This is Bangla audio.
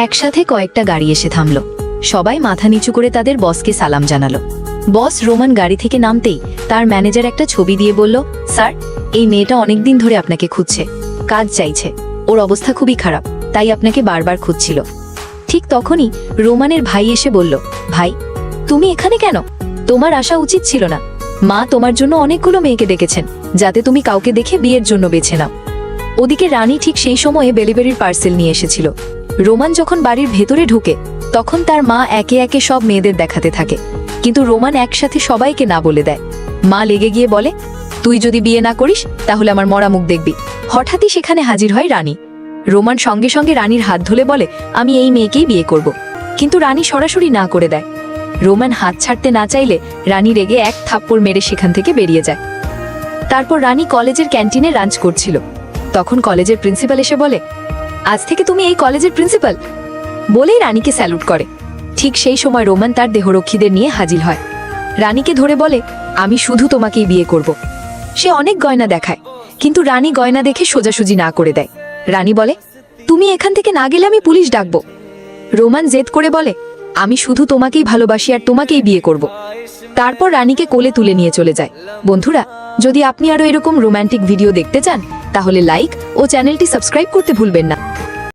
একসাথে কয়েকটা গাড়ি এসে থামলো। সবাই মাথা নিচু করে তাদের বসকে সালাম জানালো। বস রোমান গাড়ি থেকে নামতেই তার ম্যানেজার একটা ছবি দিয়ে বলল, স্যার, এই মেয়েটা অনেকদিন ধরে আপনাকে খুঁজছে, কাজ চাইছে, ওর অবস্থা খুবই খারাপ, তাই আপনাকে বারবার খুঁজছিল। ঠিক তখনই রোমানের ভাই এসে বলল, ভাই, তুমি এখানে কেন? তোমার আসা উচিত ছিল না। মা তোমার জন্য অনেকগুলো মেয়েকে ডেকেছেন, যাতে তুমি কাউকে দেখে বিয়ের জন্য বেছে নাও। ওদিকে রানী ঠিক সেই সময়ে ডেলিভারির পার্সেল নিয়ে এসেছিল। রোমান যখন বাড়ির ভেতরে ঢুকে তখন তার মা একে একে সব মেয়েদের দেখাতে থাকে, কিন্তু রোমান একসাথে সবাইকে না বলে দেয়। মা লেগে গিয়ে বলে, তুই যদি বিয়ে না করিস তাহলে আমার মরা মুখ দেখবি। হঠাৎই সেখানে হাজির হয় রানী। রোমান সঙ্গে সঙ্গে রানীর হাত ধরে বলে, আমি এই মেয়েকেই বিয়ে করব। কিন্তু রানী সরাসরি না করে দেয়। রোমান হাত ছাড়তে না চাইলে রানী রেগে এক থাপ্পড় মেরে সেখান থেকে বেরিয়ে যায়। তারপর রানী কলেজের ক্যান্টিনে লাঞ্চ করছিল। তখন কলেজের প্রিন্সিপাল এসে বলে, আজ থেকে তুমি এই কলেজের প্রিন্সিপাল, বলেই রানীকে স্যালুট করে। ঠিক সেই সময় রোমান তার দেহরক্ষীদের নিয়ে হাজির হয়। রানীকে ধরে বলে, আমি শুধু তোমাকেই বিয়ে করব। সে অনেক গয়না দেখায়, কিন্তু রানী গয়না দেখে সোজাসুজি না করে দেয়। রানী বলে, তুমি এখান থেকে না গেলে আমি পুলিশ ডাকবো। রোমান জেদ করে বলে, আমি শুধু তোমাকেই ভালোবাসি আর তোমাকেই বিয়ে করব। তারপর রানীকে কোলে তুলে নিয়ে চলে যায়। বন্ধুরা, যদি আপনি আরো এরকম রোমান্টিক ভিডিও দেখতে চান তাহলে লাইক ও চ্যানেলটি সাবস্ক্রাইব করতে ভুলবেন না।